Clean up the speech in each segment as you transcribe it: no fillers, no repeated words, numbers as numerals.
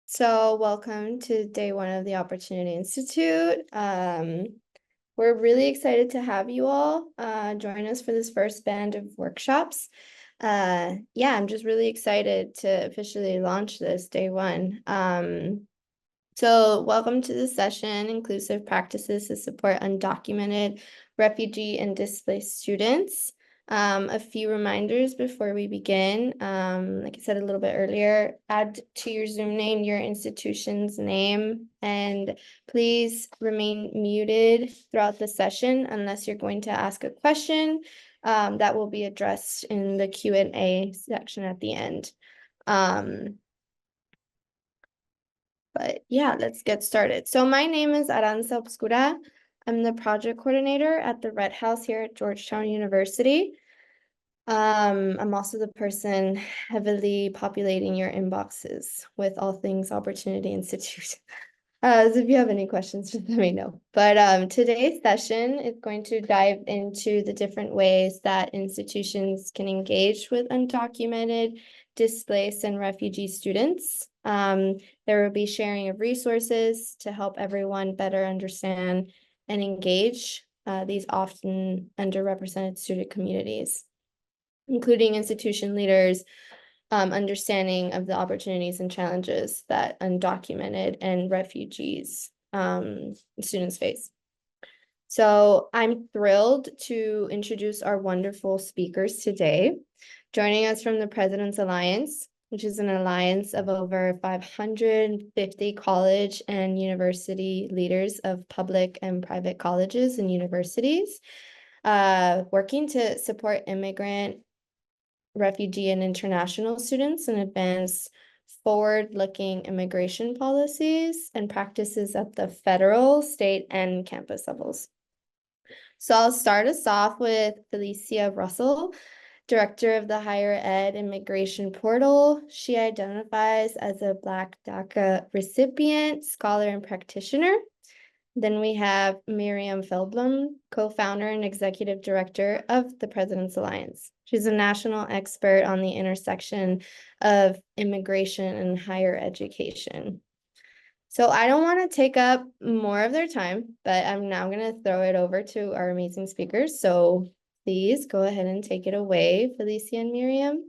So welcome to day one of the Opportunity Institute. We're really excited to have you all join us for this first band of workshops. Yeah, I'm just really excited to officially launch this day one. So welcome to the session, Inclusive Practices to Support Undocumented Refugee and Displaced Students. A few reminders before we begin. Like I said a little bit earlier, add to your Zoom name your institution's name, and please remain muted throughout the session unless you're going to ask a question that will be addressed in the Q&A section at the end. But yeah, let's get started. So my name is Aranza Obscura. I'm the project coordinator at the Red House here at Georgetown University. I'm also the person heavily populating your inboxes with all things Opportunity Institute. So if you have any questions, just let me know. But today's session is going to dive into the different ways that institutions can engage with undocumented, displaced, and refugee students. There will be sharing of resources to help everyone better understand and engage these often underrepresented student communities, including institution leaders, understanding of the opportunities and challenges that undocumented and refugees students face. So I'm thrilled to introduce our wonderful speakers today. Joining us from the President's Alliance, which is an alliance of over 550 college and university leaders of public and private colleges and universities, working to support immigrant, refugee, and international students and advance forward-looking immigration policies and practices at the federal, state, and campus levels. So I'll start us off with Felicia Russell, Director of the Higher Ed Immigration Portal. She identifies as a Black DACA recipient, scholar, and practitioner. Then we have Miriam Feldblum, co-founder and executive director of the President's Alliance. She's a national expert on the intersection of immigration and higher education. So I don't want to take up more of their time, but I'm now going to throw it over to our amazing speakers. So please go ahead and take it away, Felicia and Miriam.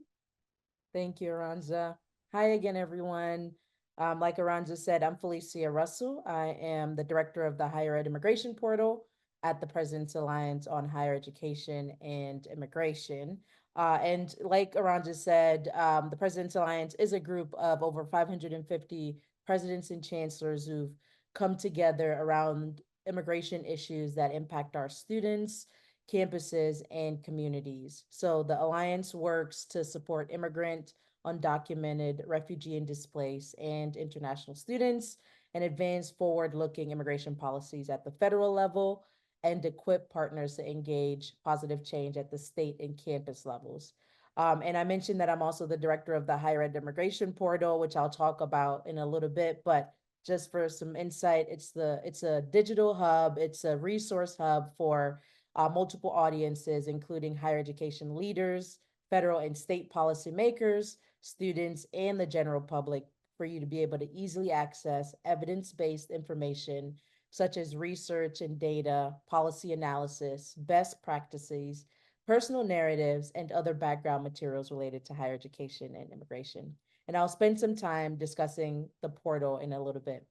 Thank you, Aranza. Hi again, everyone. Like Aranza said, I'm Felicia Russell. I am the director of the Higher Ed Immigration Portal at the President's Alliance on Higher Education and Immigration. And like Aranza said, the President's Alliance is a group of over 550 presidents and chancellors who've come together around immigration issues that impact our students, campuses, and communities. So the Alliance works to support immigrant, undocumented, refugee and displaced, and international students and advance forward looking immigration policies at the federal level and equip partners to engage positive change at the state and campus levels. And I mentioned that I'm also the director of the Higher Ed Immigration Portal, which I'll talk about in a little bit. But just for some insight, it's a digital hub, it's a resource hub for multiple audiences, including higher education leaders, federal and state policymakers, students, and the general public, for you to be able to easily access evidence based information such as research and data, policy analysis, best practices, personal narratives, and other background materials related to higher education and immigration. And I'll spend some time discussing the portal in a little bit.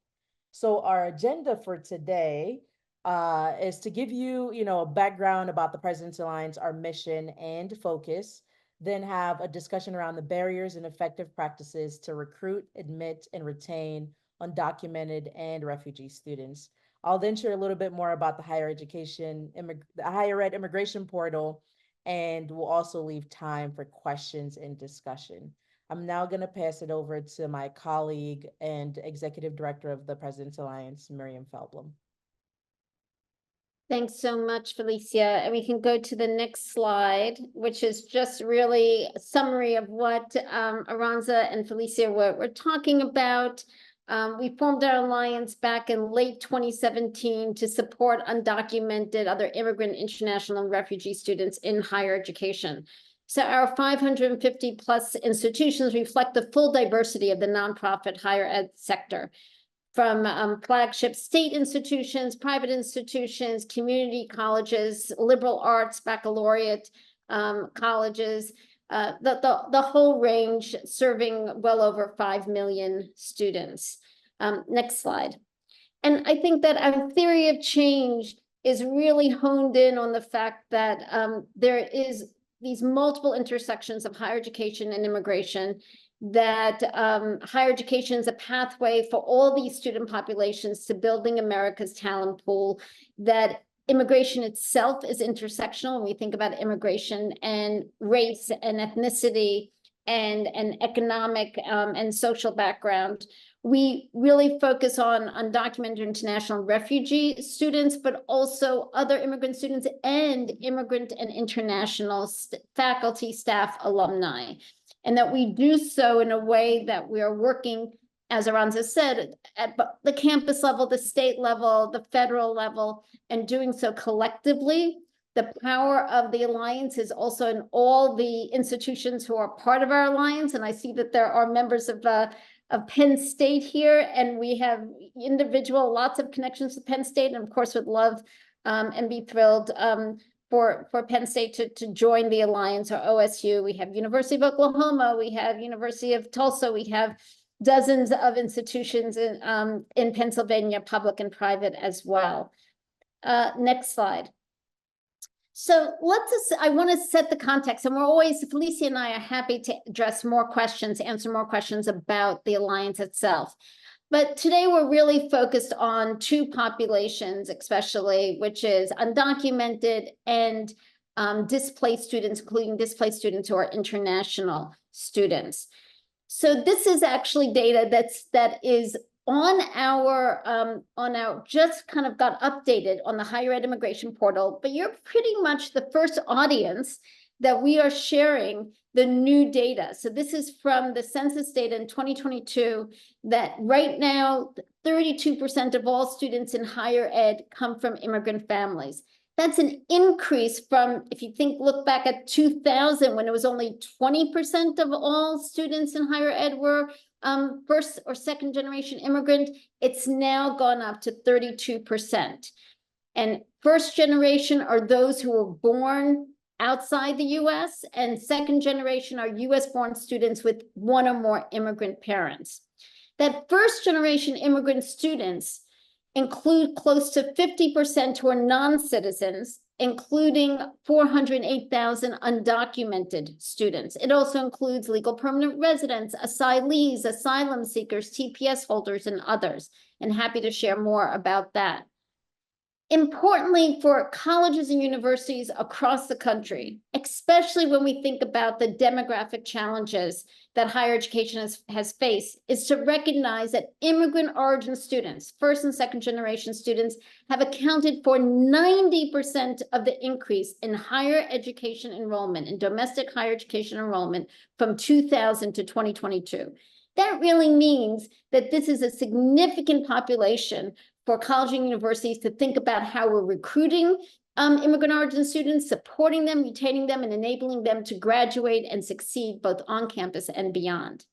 So, our agenda for today is to give you, a background about the President's Alliance, our mission and focus, then have a discussion around the barriers and effective practices to recruit, admit, and retain undocumented and refugee students. I'll then share a little bit more about the the higher ed immigration portal, and we'll also leave time for questions and discussion. I'm now going to pass it over to my colleague and executive director of the President's Alliance, Miriam Feldblum. Thanks so much, Felicia. And we can go to the next slide, which is just really a summary of what Aranza and Felicia were talking about. We formed our alliance back in late 2017 to support undocumented other immigrant, international, and refugee students in higher education. So our 550 plus institutions reflect the full diversity of the nonprofit higher ed sector, from flagship state institutions, private institutions, community colleges, liberal arts, baccalaureate colleges, the whole range, serving well over 5 million students. Next slide. And I think that our theory of change is really honed in on the fact that there is these multiple intersections of higher education and immigration, that higher education is a pathway for all these student populations to building America's talent pool, that immigration itself is intersectional when we think about immigration and race and ethnicity and economic and social background. We really focus on undocumented international refugee students, but also other immigrant students and immigrant and international faculty, staff, alumni. And that we do so in a way that we are working, as Aranza said, at the campus level, the state level, the federal level, and doing so collectively. The power of the Alliance is also in all the institutions who are part of our Alliance. And I see that there are members of Penn State here, and we have lots of connections with Penn State, and of course would love and be thrilled for Penn State to join the Alliance, or OSU. We have University of Oklahoma, we have University of Tulsa, we have dozens of institutions in Pennsylvania, public and private as well. Next slide. So I want to set the context, and Felicia and I are happy to address more questions, answer more questions about the Alliance itself. But today we're really focused on two populations, especially, which is undocumented and displaced students, including displaced students who are international students. So this is actually data that is on our just kind of got updated on the higher ed immigration portal, but you're pretty much the first audience that we are sharing the new data. So this is from the census data in 2022, that right now 32% of all students in higher ed come from immigrant families. That's an increase from, if you look back at 2000, when it was only 20% of all students in higher ed were first or second generation immigrant. It's now gone up to 32%. And first generation are those who were born outside the US, and second generation are US born students with one or more immigrant parents. That first generation immigrant students include close to 50% who are non-citizens, including 408,000 undocumented students. It also includes legal permanent residents, asylees, asylum seekers, TPS holders, and others. And happy to share more about that. Importantly, for colleges and universities across the country, especially when we think about the demographic challenges that higher education has faced, is to recognize that immigrant origin students, first and second generation students, have accounted for 90% of the increase in higher education enrollment, in domestic higher education enrollment from 2000 to 2022. That really means that this is a significant population for colleges and universities to think about how we're recruiting immigrant origin students, supporting them, retaining them, and enabling them to graduate and succeed both on campus and beyond.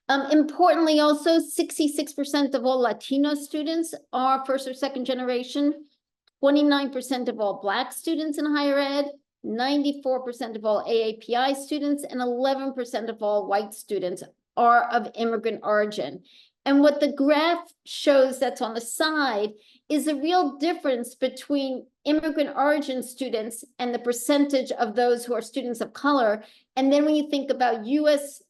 Importantly, also, 66% of all Latino students are first or second generation, 29% of all Black students in higher ed, 94% of all AAPI students, and 11% of all white students are of immigrant origin. And what the graph shows that's on the side is a real difference between immigrant origin students and the percentage of those who are students of color. And then when you think about US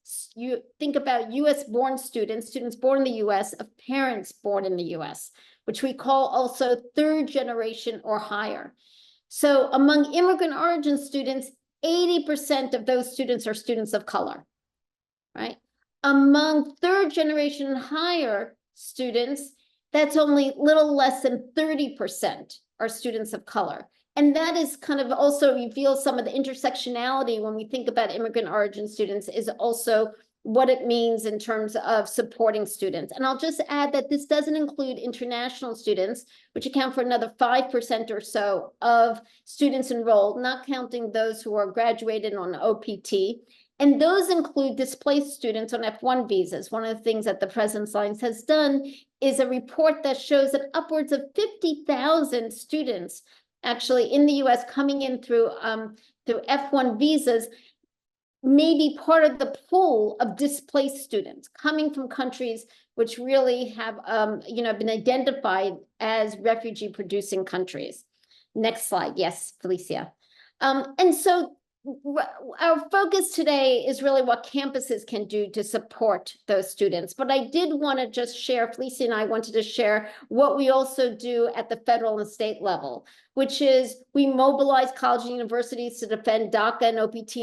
born students born in the US, of parents born in the US, which we call also third generation or higher. So among immigrant origin students, 80% of those students are students of color, right? Among third generation and higher students, that's only little less than 30% are students of color. And that is kind of also reveals some of the intersectionality when we think about immigrant origin students, is also what it means in terms of supporting students. And I'll just add that this doesn't include international students, which account for another 5% or so of students enrolled, not counting those who are graduated on OPT. And those include displaced students on F1 visas. One of the things that the President's Alliance has done is a report that shows that upwards of 50,000 students actually in the US coming in through F1 visas may be part of the pool of displaced students coming from countries which really have been identified as refugee producing countries. Next slide. Yes, Felicia. And so our focus today is really what campuses can do to support those students. But I did want to just share, Felicia and I wanted to share what we also do at the federal and state level, which is we mobilize colleges and universities to defend DACA and OPT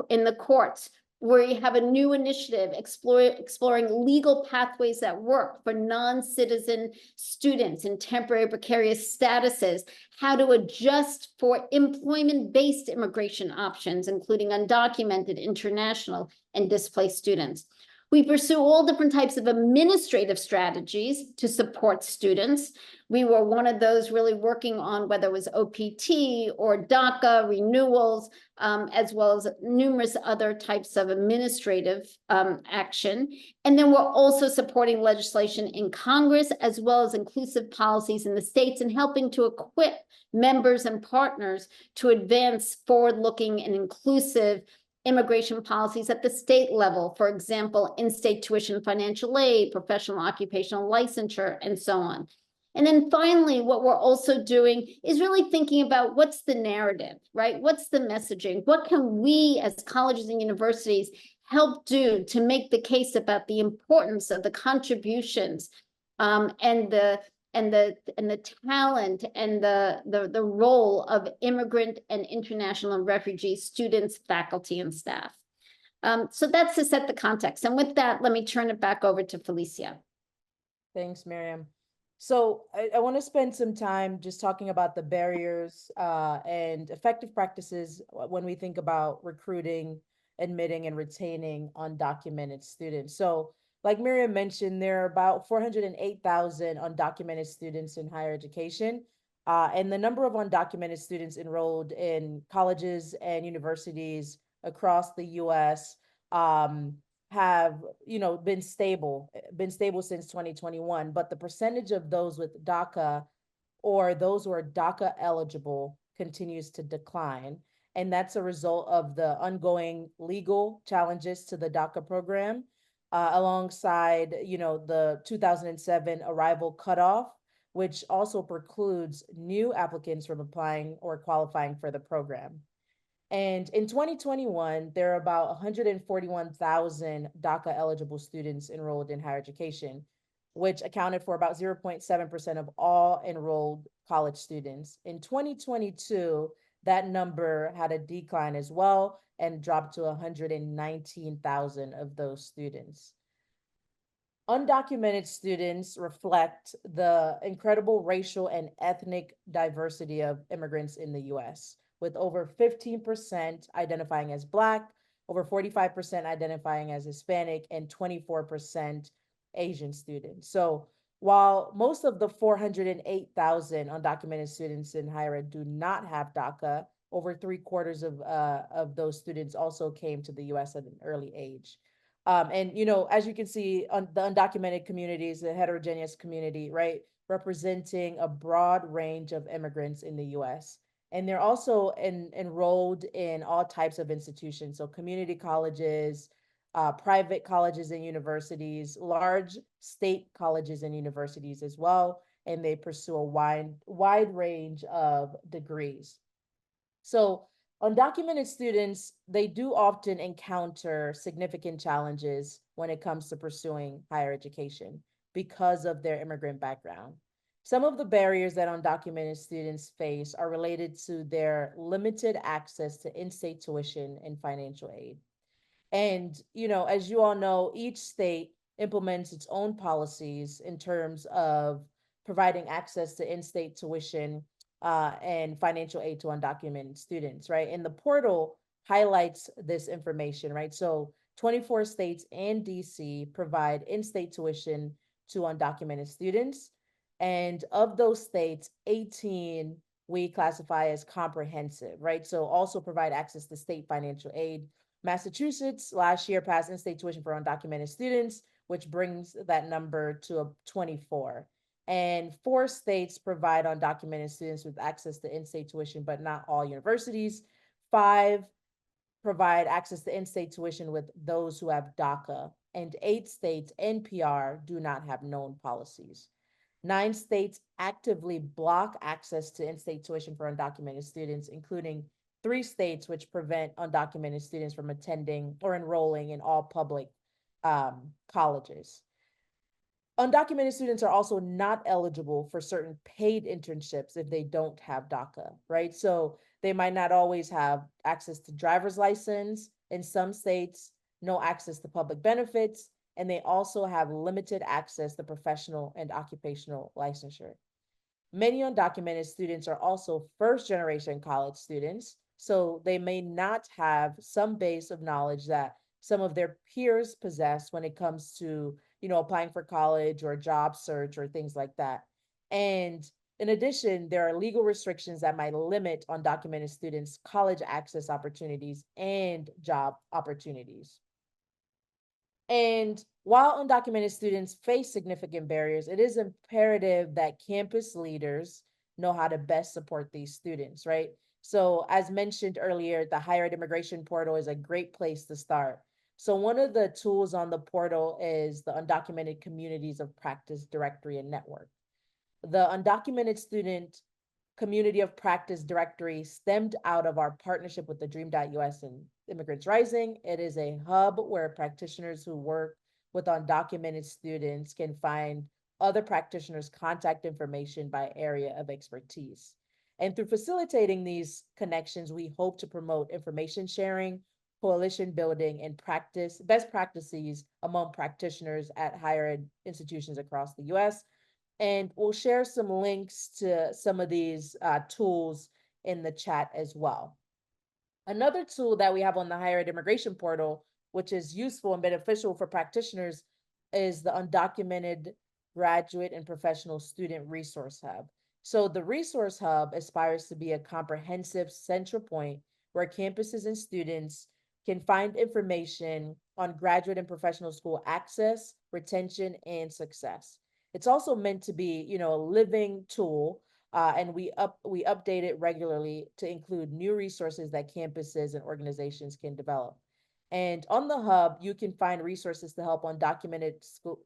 in the courts. We have a new initiative exploring legal pathways that work for non-citizen students in temporary precarious statuses, how to adjust for employment-based immigration options, including undocumented, international, and displaced students. We pursue all different types of administrative strategies to support students. We were one of those really working on whether it was OPT or DACA renewals, as well as numerous other types of administrative action. And then we're also supporting legislation in Congress, as well as inclusive policies in the states, and helping to equip members and partners to advance forward-looking and inclusive immigration policies at the state level, for example, in-state tuition, financial aid, professional occupational licensure, and so on. And then finally, what we're also doing is really thinking about what's the narrative, right? What's the messaging? What can we as colleges and universities help do to make the case about the importance of the contributions and the talent and the role of immigrant and international and refugee students, faculty, and staff. So that's to set the context. And with that, let me turn it back over to Felicia. Thanks, Miriam. So I want to spend some time just talking about the barriers and effective practices when we think about recruiting, admitting, and retaining undocumented students. So like Miriam mentioned, there are about 408,000 undocumented students in higher education. And the number of undocumented students enrolled in colleges and universities across the US have been stable since 2021, but the percentage of those with DACA or those who are DACA eligible continues to decline. And that's a result of the ongoing legal challenges to the DACA program, alongside the 2007 arrival cutoff, which also precludes new applicants from applying or qualifying for the program. And in 2021, there are about 141,000 DACA eligible students enrolled in higher education, which accounted for about 0.7% of all enrolled college students. In 2022, that number had a decline as well and dropped to 119,000 of those students. Undocumented students reflect the incredible racial and ethnic diversity of immigrants in the US, with over 15% identifying as Black, over 45% identifying as Hispanic, and 24% Asian students. So while most of the 408,000 undocumented students in higher ed do not have DACA, over 3/4 of those students also came to the US at an early age. And as you can see, the undocumented community is a heterogeneous community, right? Representing a broad range of immigrants in the US. And they're also enrolled in all types of institutions. So community colleges, private colleges and universities, large state colleges and universities as well. And they pursue a wide range of degrees. So undocumented students, they do often encounter significant challenges when it comes to pursuing higher education because of their immigrant background. Some of the barriers that undocumented students face are related to their limited access to in-state tuition and financial aid. And, as you all know, each state implements its own policies in terms of providing access to in-state tuition and financial aid to undocumented students, right? And the portal highlights this information, right? So 24 states and DC provide in-state tuition to undocumented students. And of those states, 18 we classify as comprehensive, right? So also provide access to state financial aid. Massachusetts last year passed in-state tuition for undocumented students, which brings that number to 24. And 4 states provide undocumented students with access to in-state tuition, but not all universities. 5 provide access to in-state tuition with those who have DACA, and 8 states NPR do not have known policies. 9 states actively block access to in-state tuition for undocumented students, including 3 states which prevent undocumented students from attending or enrolling in all public colleges. Undocumented students are also not eligible for certain paid internships if they don't have DACA, right? So they might not always have access to driver's license. In some states, no access to public benefits, and they also have limited access to professional and occupational licensure. Many undocumented students are also first generation college students, so they may not have some base of knowledge that some of their peers possess when it comes to, applying for college or job search or things like that. And in addition, there are legal restrictions that might limit undocumented students' college access opportunities and job opportunities. And while undocumented students face significant barriers, it is imperative that campus leaders know how to best support these students, right? So, as mentioned earlier, the Higher Ed Immigration Portal is a great place to start. So, one of the tools on the portal is the Undocumented Communities of Practice Directory and Network. The Undocumented Student Community of Practice Directory stemmed out of our partnership with the Dream.us and Immigrants Rising. It is a hub where practitioners who work with undocumented students can find other practitioners' contact information by area of expertise. And through facilitating these connections, we hope to promote information sharing, coalition building, and best practices among practitioners at higher ed institutions across the US. And we'll share some links to some of these tools in the chat as well. Another tool that we have on the Higher Ed Immigration Portal, which is useful and beneficial for practitioners, is the Undocumented Graduate and Professional Student Resource Hub. So the Resource Hub aspires to be a comprehensive central point where campuses and students can find information on graduate and professional school access, retention, and success. It's also meant to be, a living tool, and we update it regularly to include new resources that campuses and organizations can develop. And on the hub, you can find resources to help undocumented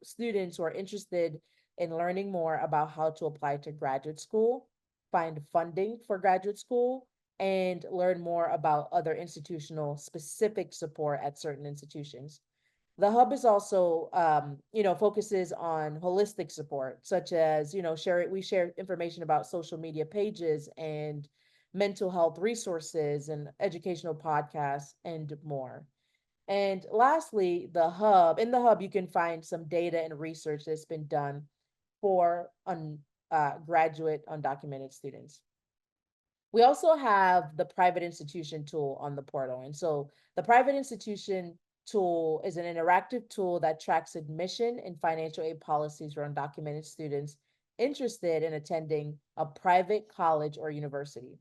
students who are interested in learning more about how to apply to graduate school, find funding for graduate school, and learn more about other institutional specific support at certain institutions. The hub is also, focuses on holistic support, such as, we share information about social media pages and mental health resources and educational podcasts and more. And lastly, in the hub, you can find some data and research that's been done for graduate undocumented students. We also have the private institution tool on the portal. And so the private institution tool is an interactive tool that tracks admission and financial aid policies for undocumented students interested in attending a private college or university.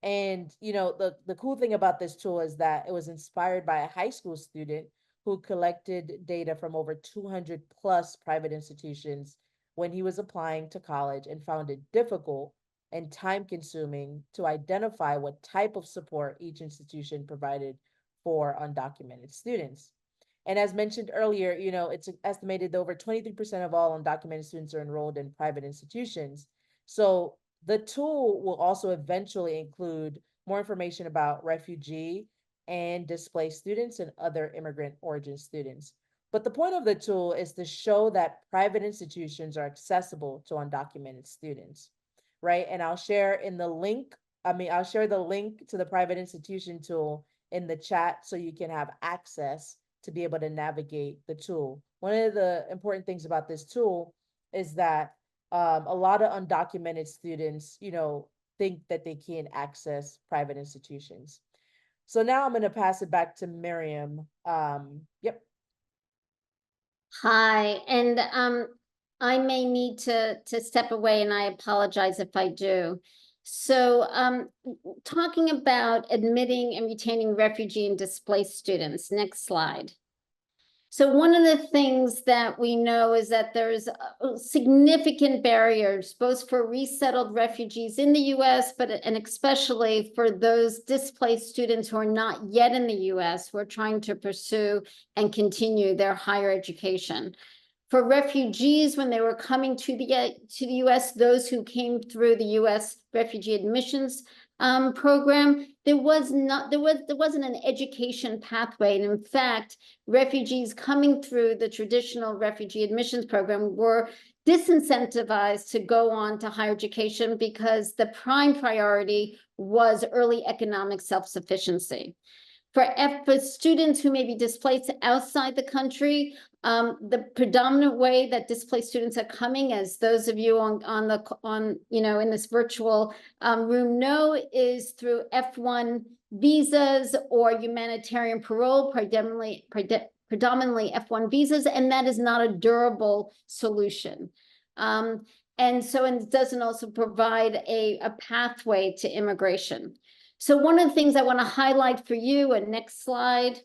And the cool thing about this tool is that it was inspired by a high school student who collected data from over 200 plus private institutions when he was applying to college and found it difficult and time consuming to identify what type of support each institution provided for undocumented students. And as mentioned earlier, it's estimated that over 23% of all undocumented students are enrolled in private institutions. So the tool will also eventually include more information about refugee and displaced students and other immigrant origin students. But the point of the tool is to show that private institutions are accessible to undocumented students, right? And I'll share the link to the private institution tool in the chat so you can have access to be able to navigate the tool. One of the important things about this tool is that a lot of undocumented students, think that they can't access private institutions. So now I'm going to pass it back to Miriam. Yep. Hi, and I may need to step away, and I apologize if I do. So, talking about admitting and retaining refugee and displaced students. Next slide. So one of the things that we know is that there's significant barriers, both for resettled refugees in the US, and especially for those displaced students who are not yet in the US, who are trying to pursue and continue their higher education. For refugees, when they were coming to the US, those who came through the US refugee admissions program, there wasn't an education pathway. And in fact, refugees coming through the traditional refugee admissions program were disincentivized to go on to higher education because the prime priority was early economic self-sufficiency. For students who may be displaced outside the country, the predominant way that displaced students are coming, as those of you in this virtual room know, is through F1 visas or humanitarian parole, predominantly F1 visas, and that is not a durable solution. And it doesn't also provide a pathway to immigration. So one of the things I want to highlight for you, and next slide,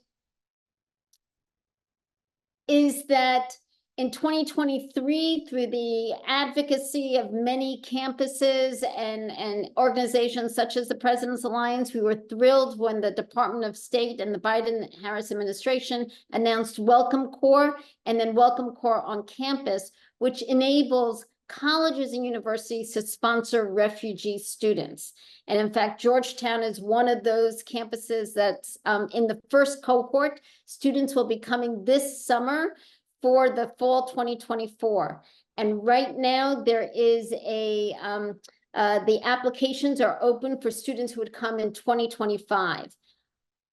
is that in 2023, through the advocacy of many campuses and organizations such as the President's Alliance, we were thrilled when the Department of State and the Biden-Harris administration announced Welcome Corps and then Welcome Corps on campus, which enables colleges and universities to sponsor refugee students. And in fact, Georgetown is one of those campuses that's in the first cohort. Students will be coming this summer for the fall 2024. And right now there is the applications are open for students who would come in 2025.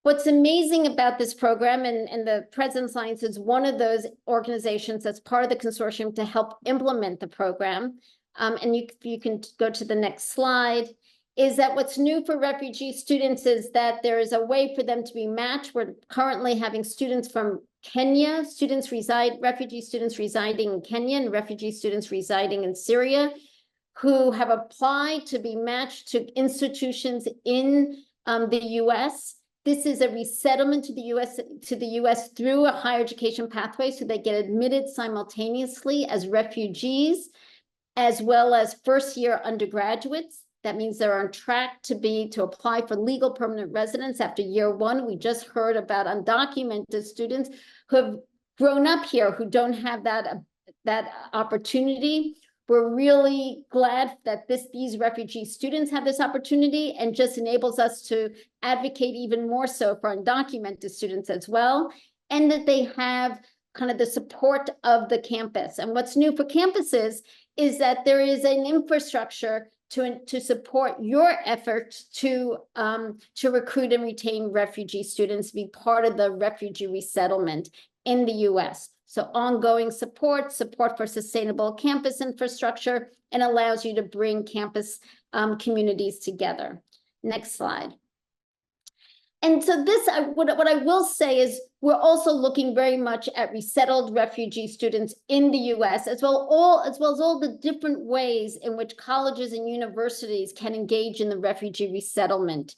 What's amazing about this program, and the President's Alliance is one of those organizations that's part of the consortium to help implement the program, and you can go to the next slide, is that what's new for refugee students is that there is a way for them to be matched. We're currently having students from Kenya, refugee students residing in Kenya and refugee students residing in Syria, who have applied to be matched to institutions in the US. This is a resettlement to the US through a higher education pathway, so they get admitted simultaneously as refugees, as well as first-year undergraduates. That means they're on track to apply for legal permanent residence after year one. We just heard about undocumented students who have grown up here who don't have that opportunity. We're really glad that these refugee students have this opportunity, and just enables us to advocate even more so for undocumented students as well, and that they have kind of the support of the campus. And what's new for campuses is that there is an infrastructure to support your efforts to recruit and retain refugee students, be part of the refugee resettlement in the US. So ongoing support for sustainable campus infrastructure, and allows you to bring campus communities together. Next slide. And so what I will say is we're also looking very much at resettled refugee students in the US, as well as all the different ways in which colleges and universities can engage in the refugee resettlement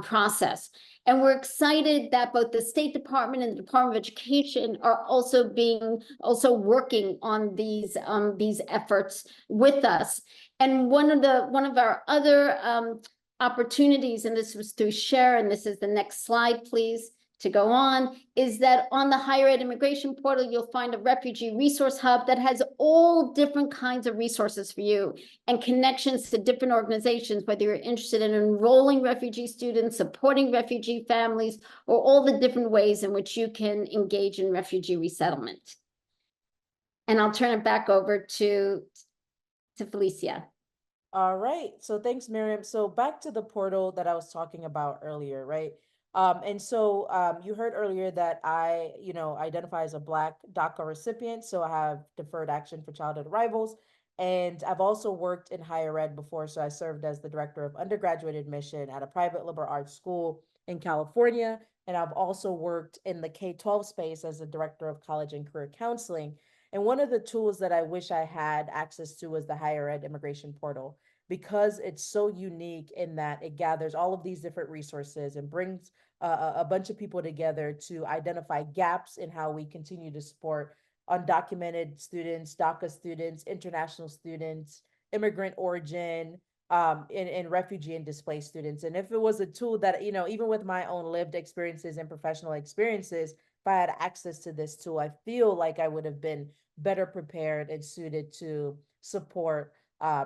process. And we're excited that both the State Department and the Department of Education are also working on these efforts with us. And one of our other opportunities, and this was through SHARE, and this is the next slide, please, to go on, is that on the Higher Ed Immigration Portal, you'll find a refugee resource hub that has all different kinds of resources for you and connections to different organizations, whether you're interested in enrolling refugee students, supporting refugee families, or all the different ways in which you can engage in refugee resettlement. And I'll turn it back over to Felicia. All right. So thanks, Miriam. So back to the portal that I was talking about earlier, right? You heard earlier that I, identify as a Black DACA recipient. So I have deferred action for childhood arrivals. And I've also worked in higher ed before. So I served as the director of undergraduate admission at a private liberal arts school in California. And I've also worked in the K-12 space as a director of college and career counseling. And one of the tools that I wish I had access to was the higher ed immigration portal, because it's so unique in that it gathers all of these different resources and brings a bunch of people together to identify gaps in how we continue to support undocumented students, DACA students, international students, immigrant origin, and refugee and displaced students. And if it was a tool that, you know, even with my own lived experiences and professional experiences, if I had access to this tool, I feel like I would have been better prepared and suited to support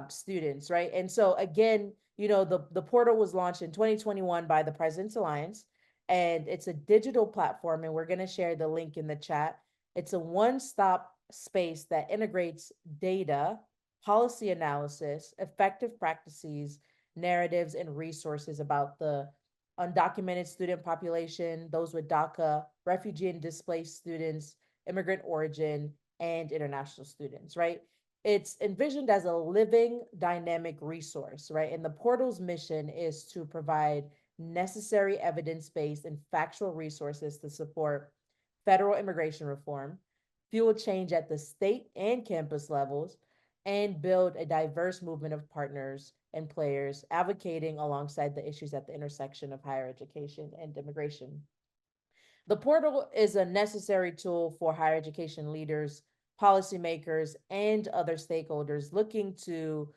students, right? And so again, you know, the portal was launched in 2021 by the President's Alliance, and it's a digital platform, and we're going to share the link in the chat. It's a one-stop space that integrates data, policy analysis, effective practices, narratives, and resources about the undocumented student population, those with DACA, refugee and displaced students, immigrant origin, and international students, right? It's envisioned as a living, dynamic resource, right? And the portal's mission is to provide necessary evidence-based and factual resources to support federal immigration reform, fuel change at the state and campus levels, and build a diverse movement of partners and players advocating alongside the issues at the intersection of higher education and immigration. The portal is a necessary tool for higher education leaders, policymakers, and other stakeholders looking to,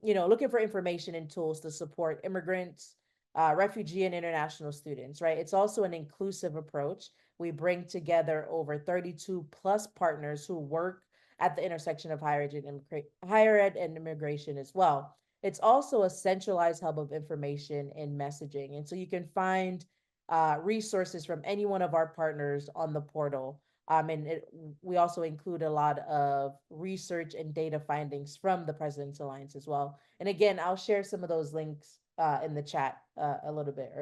looking for information and tools to support immigrants, refugee, and international students, right? It's also an inclusive approach. We bring together over 32 plus partners who work at the intersection of higher ed and immigration as well. It's also a centralized hub of information and messaging. And so you can find resources from any one of our partners on the portal. We also include a lot of research and data findings from the President's Alliance as well. And again, I'll share some of those links in the chat a little bit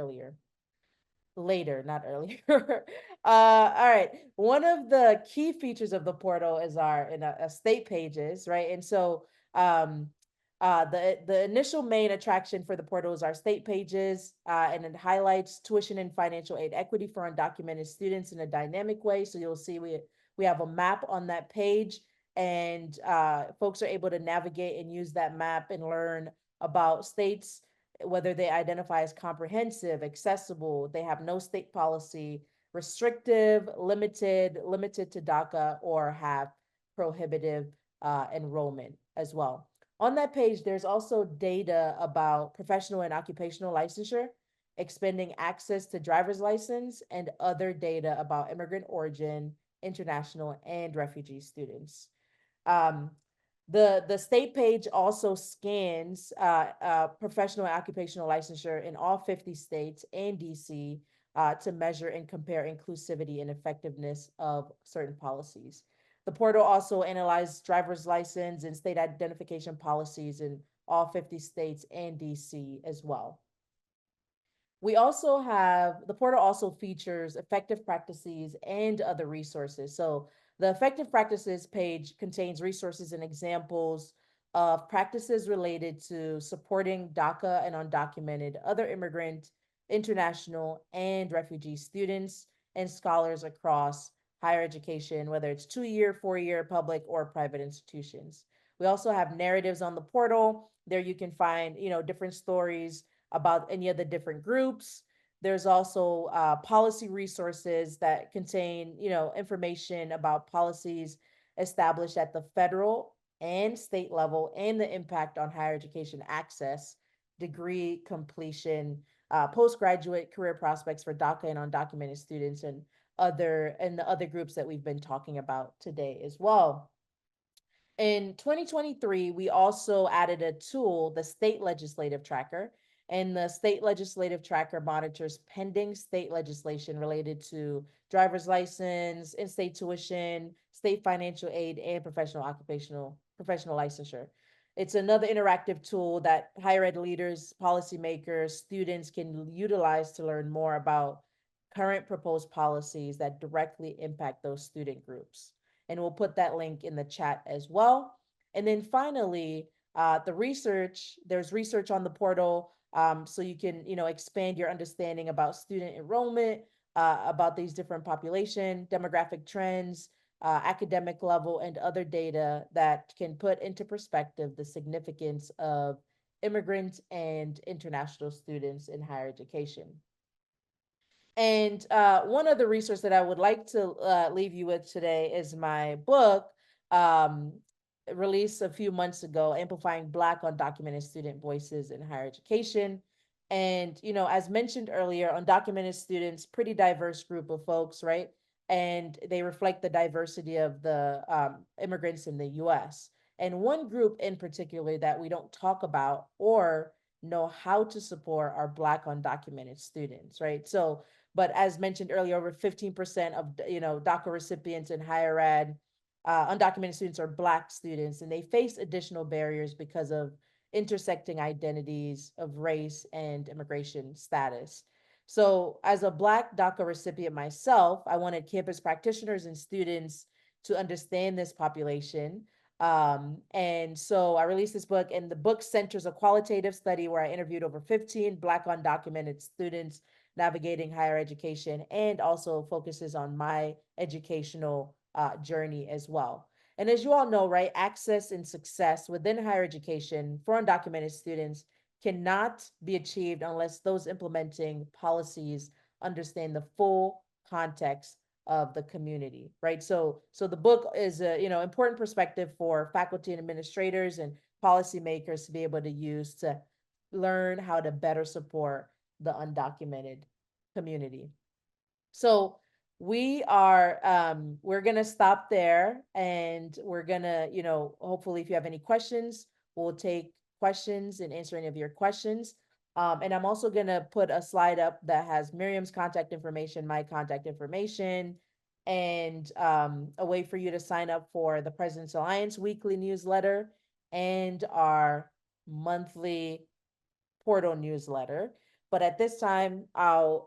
later, not earlier. All right. One of the key features of the portal is our state pages, right? And so the initial main attraction for the portal is our state pages, and it highlights tuition and financial aid equity for undocumented students in a dynamic way. So you'll see we have a map on that page, and folks are able to navigate and use that map and learn about states, whether they identify as comprehensive, accessible, they have no state policy, restrictive, limited to DACA, or have prohibitive enrollment as well. On that page, there's also data about professional and occupational licensure, expanding access to driver's license, and other data about immigrant origin, international, and refugee students. The state page also scans professional and occupational licensure in all 50 states and DC to measure and compare inclusivity and effectiveness of certain policies. The portal also analyzes driver's license and state identification policies in all 50 states and DC as well. The portal also features effective practices and other resources. So the effective practices page contains resources and examples of practices related to supporting DACA and undocumented other immigrant, international, and refugee students and scholars across higher education, whether it's 2-year, 4-year, public, or private institutions. We also have narratives on the portal. There you can find, different stories about any of the different groups. There's also policy resources that contain, information about policies established at the federal and state level and the impact on higher education access, degree completion, postgraduate career prospects for DACA and undocumented students, and the other groups that we've been talking about today as well. In 2023, we also added a tool, the State Legislative Tracker, and the State Legislative Tracker monitors pending state legislation related to driver's license, in-state tuition, state financial aid, and professional licensure. It's another interactive tool that higher ed leaders, policymakers, students can utilize to learn more about current proposed policies that directly impact those student groups. And we'll put that link in the chat as well. And then finally, there's research on the portal so you can, expand your understanding about student enrollment, about these different population, demographic trends, academic level, and other data that can put into perspective the significance of immigrant and international students in higher education. And one other resource that I would like to leave you with today is my book, um, released a few months ago, Amplifying Black Undocumented Student Voices in Higher Education. And, as mentioned earlier, undocumented students, pretty diverse group of folks, right? And they reflect the diversity of the immigrants in the US. And one group in particular that we don't talk about or know how to support are Black undocumented students, right? So, but as mentioned earlier, over 15% of, DACA recipients in higher ed, undocumented students are Black students, and they face additional barriers because of intersecting identities of race and immigration status. So as a Black DACA recipient myself, I wanted campus practitioners and students to understand this population. And so I released this book, and the book centers a qualitative study where I interviewed over 15 Black undocumented students navigating higher education, and also focuses on my educational journey as well. And as you all know, right, access and success within higher education for undocumented students cannot be achieved unless those implementing policies understand the full context of the community, right? So the book is a important perspective for faculty and administrators and policymakers to be able to use to learn how to better support the undocumented community. So we're gonna stop there, and we're gonna, hopefully if you have any questions, we'll take questions and answer any of your questions. And I'm also gonna put a slide up that has Miriam's contact information, my contact information, and a way for you to sign up for the President's Alliance weekly newsletter and our monthly portal newsletter. But at this time, I'll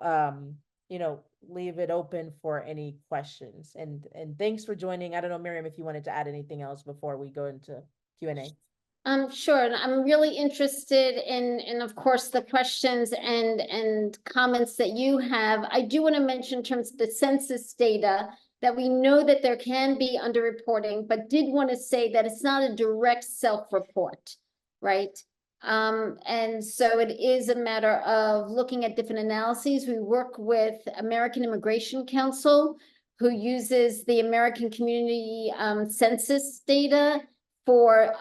leave it open for any questions. And thanks for joining. I don't know, Miriam, if you wanted to add anything else before we go into Q&A. Sure, and I'm really interested in of course the questions and comments that you have. I do want to mention in terms of the census data that we know that there can be underreporting, but did want to say that it's not a direct self-report, right? And so it is a matter of looking at different analyses. We work with American Immigration Council, who uses the American Community Census data for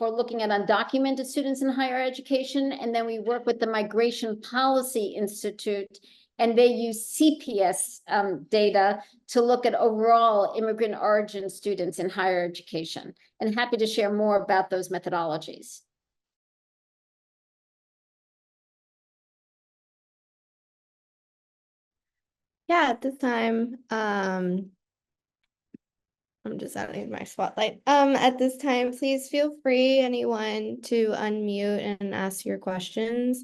looking at undocumented students in higher education. And then we work with the Migration Policy Institute, and they use CPS data to look at overall immigrant origin students in higher education. And happy to share more about those methodologies. Yeah, at this time, I'm just adding my spotlight. At this time, please feel free, anyone, to unmute and ask your questions.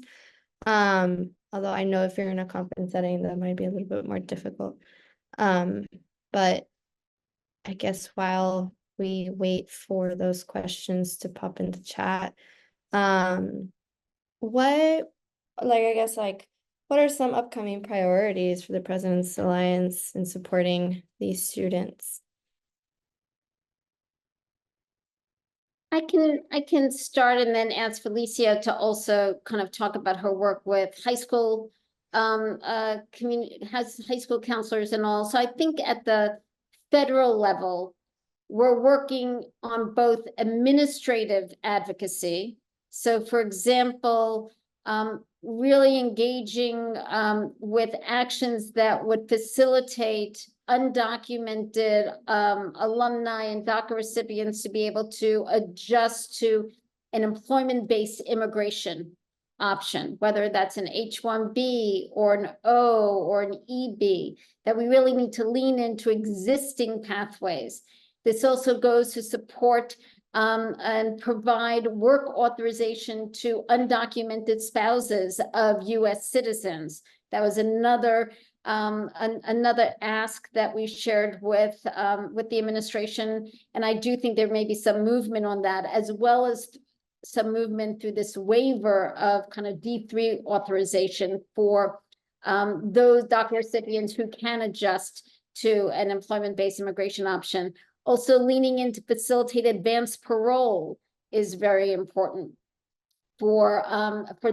Although I know if you're in a conference setting, that might be a little bit more difficult. But I guess while we wait for those questions to pop into chat, what are some upcoming priorities for the President's Alliance in supporting these students? I can start and then ask Felicia to also kind of talk about her work with high school high school counselors and all. So I think at the federal level, we're working on both administrative advocacy. So for example, really engaging with actions that would facilitate undocumented alumni and DACA recipients to be able to adjust to an employment-based immigration option, whether that's an H-1B or an O or an EB, that we really need to lean into existing pathways. This also goes to support and provide work authorization to undocumented spouses of US citizens. That was another ask that we shared with the administration. And I do think there may be some movement on that, as well as some movement through this waiver of kind of D3 authorization for those DACA recipients who can adjust to an employment-based immigration option. Also, leaning into facilitate advanced parole is very important for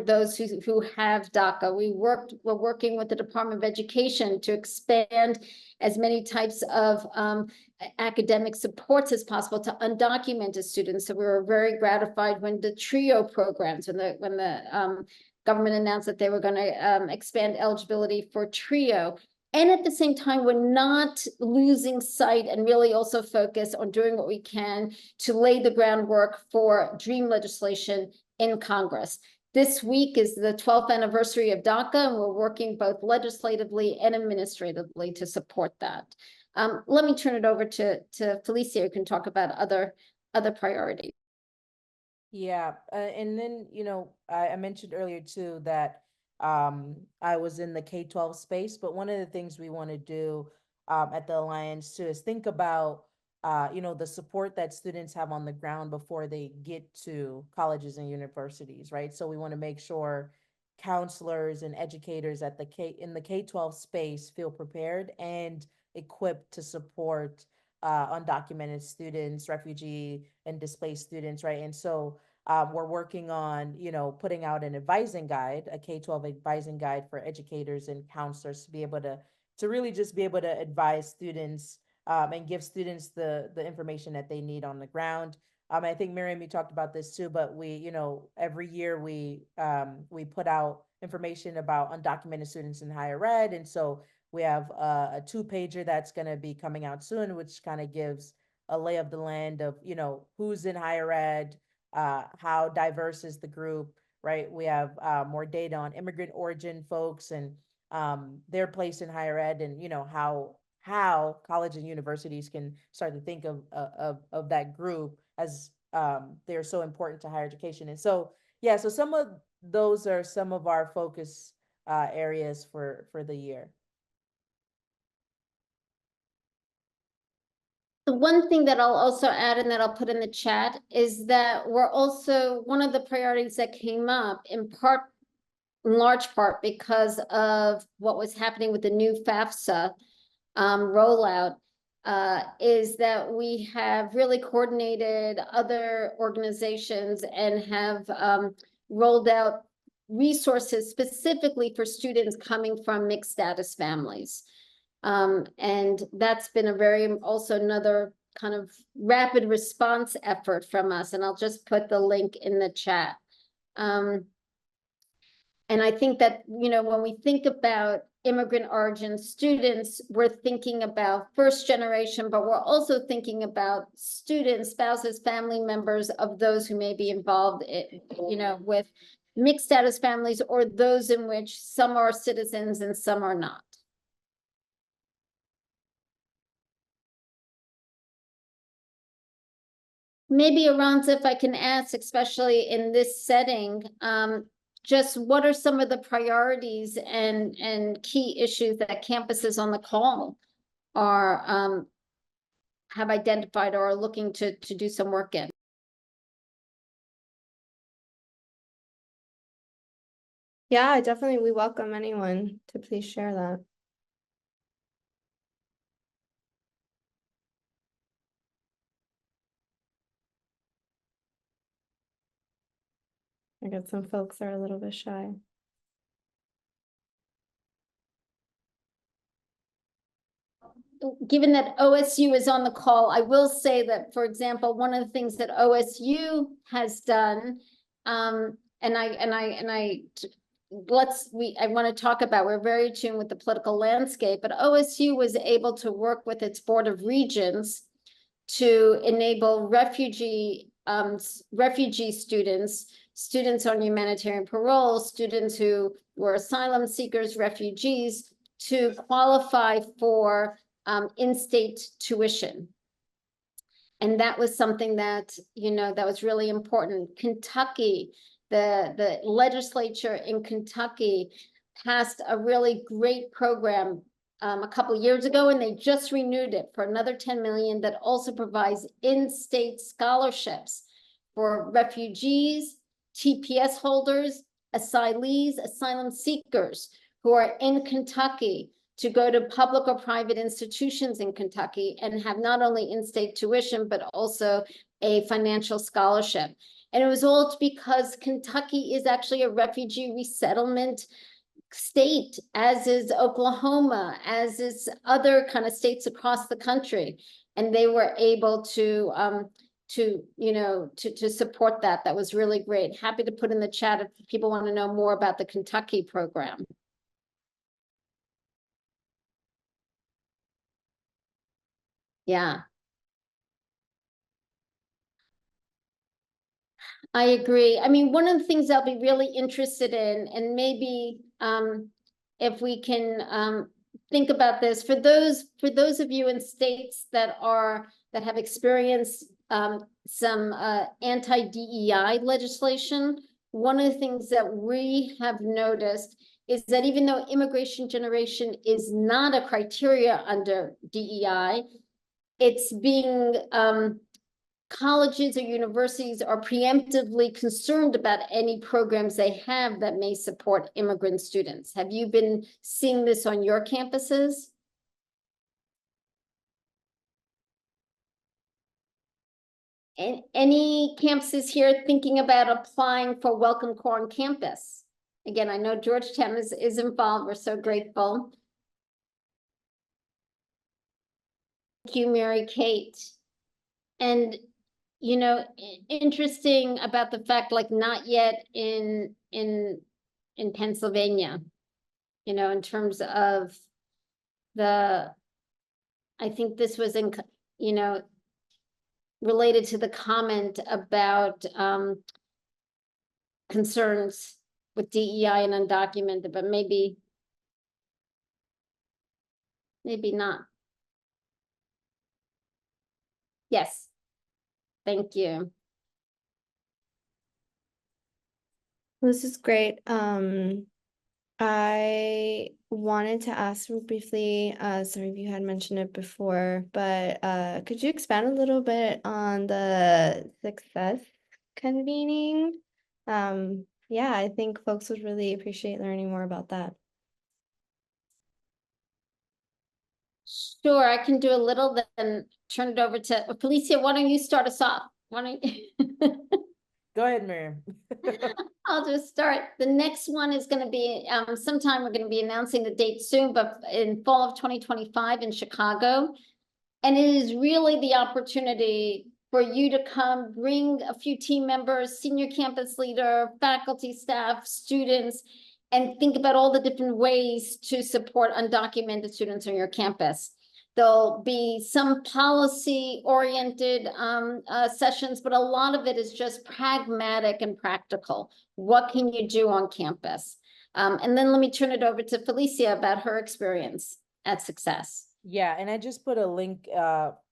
those who have DACA. We're working with the Department of Education to expand as many types of academic supports as possible to undocumented students. So we were very gratified when the TRIO programs, when the government announced that they were going to expand eligibility for TRIO. And at the same time, we're not losing sight and really also focus on doing what we can to lay the groundwork for DREAM legislation in Congress. This week is the 12th anniversary of DACA, and we're working both legislatively and administratively to support that. Let me turn it over to Felicia, who can talk about other priorities. Yeah, and then, I mentioned earlier too that I was in the K-12 space, but one of the things we want to do at the Alliance too is think about the support that students have on the ground before they get to colleges and universities, right? So we want to make sure counselors and educators at in the K-12 space feel prepared and equipped to support undocumented students, refugee and displaced students, right? And so we're working on, putting out an advising guide, a K-12 advising guide for educators and counselors to be able to really just be able to advise students and give students the information that they need on the ground. I think Miriam, you talked about this too, but we, every year we put out information about undocumented students in higher ed, and so we have a 2-pager that's going to be coming out soon, which kind of gives a lay of the land of who's in higher ed, how diverse is the group, right? We have more data on immigrant origin folks and their place in higher ed, and how college and universities can start to think of that group as they're so important to higher education. And so yeah, so some of those are some of our focus areas for the year. The one thing that I'll also add and that I'll put in the chat is that we're also, one of the priorities that came up in large part because of what was happening with the new FAFSA rollout, is that we have really coordinated other organizations and have rolled out resources specifically for students coming from mixed status families. And that's been also another kind of rapid response effort from us. And I'll just put the link in the chat. And I think that, when we think about immigrant origin students, we're thinking about first generation, but we're also thinking about students, spouses, family members of those who may be involved with mixed status families, or those in which some are citizens and some are not. Maybe, Aranza, if I can ask, especially in this setting, just what are some of the priorities and key issues that campuses on the call are have identified or are looking to do some work in? Yeah, definitely. We welcome anyone to please share that. I got some folks that are a little bit shy. Given that OSU is on the call, I will say that, for example, one of the things that OSU has done, I want to talk about, we're very tuned with the political landscape, but OSU was able to work with its Board of Regents to enable refugee students on humanitarian parole, students who were asylum seekers, refugees, to qualify for in-state tuition. And that was something that, that was really important. Kentucky, the legislature in Kentucky passed a really great program a couple of years ago, and they just renewed it for another 10 million that also provides in-state scholarships for refugees, TPS holders, asylees, asylum seekers who are in Kentucky to go to public or private institutions in Kentucky and have not only in-state tuition, but also a financial scholarship. And it was all because Kentucky is actually a refugee resettlement state, as is Oklahoma, as is other kind of states across the country. And they were able to support that. That was really great. Happy to put in the chat if people want to know more about the Kentucky program. Yeah. I agree. I mean, one of the things I'll be really interested in, and maybe if we can think about this, for those of you in states that have experienced some anti-DEI legislation, one of the things that we have noticed is that even though immigration generation is not a criteria under DEI, it's being colleges or universities are preemptively concerned about any programs they have that may support immigrant students. Have you been seeing this on your campuses? And any campuses here thinking about applying for Welcome Corps on campus? Again, I know Georgetown is involved. We're so grateful. Thank you, Mary Kate. And you know, interesting about the fact, like, not yet in Pennsylvania, you know, in terms of I think this was related to the comment about concerns with DEI and undocumented, but maybe not. Yes. Thank you. This is great. I wanted to ask real briefly, sorry if you had mentioned it before, but could you expand a little bit on the success convening? Yeah, I think folks would really appreciate learning more about that. Sure, I can do a little, then turn it over to Felicia. Why don't you start us off? Why don't you? Go ahead, Miriam. I'll just start. The next one is going to be sometime we're going to be announcing the date soon, but in fall of 2025 in Chicago. And it is really the opportunity for you to come, bring a few team members, senior campus leader, faculty, staff, students, and think about all the different ways to support undocumented students on your campus. There'll be some policy-oriented sessions, but a lot of it is just pragmatic and practical. What can you do on campus? And then let me turn it over to Felicia about her experience at Success. Yeah, and I just put a link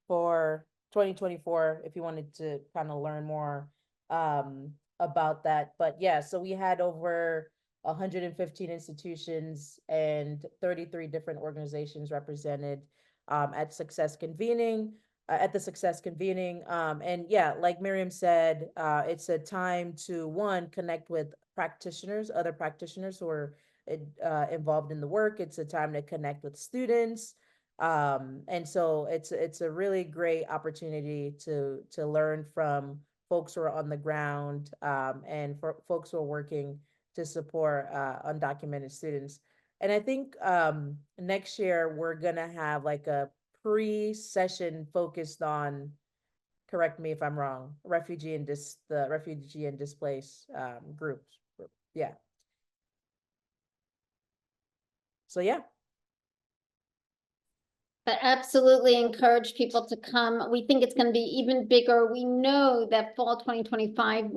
for 2024 if you wanted to kind of learn more about that. But yeah, so we had over 115 institutions and 33 different organizations represented at Success Convening, at the Success Convening. And yeah, like Miriam said, it's a time to, one, connect with practitioners, other practitioners who are involved in the work. It's a time to connect with students. And so it's a really great opportunity to learn from folks who are on the ground, and for folks who are working to support undocumented students. And I think next year we're gonna have like a pre-session focused on, correct me if I'm wrong, the refugee and displaced groups. Yeah. So yeah. But absolutely encourage people to come. We think it's going to be even bigger. We know that fall 2025,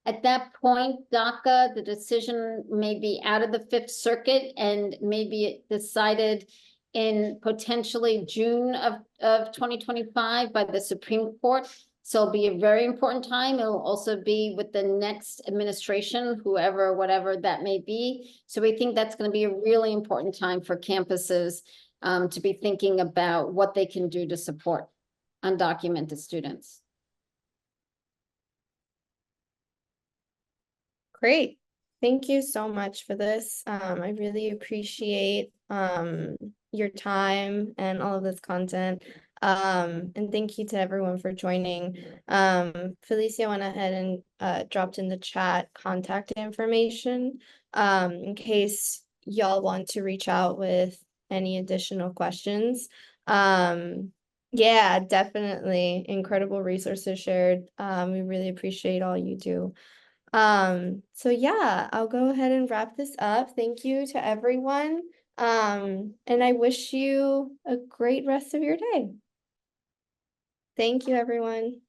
at that point, DACA, the decision may be out of the Fifth Circuit and maybe decided in potentially June of 2025 by the Supreme Court. So it'll be a very important time. It'll also be with the next administration, whoever, whatever that may be. So we think that's going to be a really important time for campuses to be thinking about what they can do to support undocumented students. Great. Thank you so much for this. I really appreciate your time and all of this content. And thank you to everyone for joining. Felicia went ahead and dropped in the chat contact information in case y'all want to reach out with any additional questions. Yeah, definitely incredible resources shared. We really appreciate all you do. So yeah, I'll go ahead and wrap this up. Thank you to everyone. And I wish you a great rest of your day. Thank you, everyone.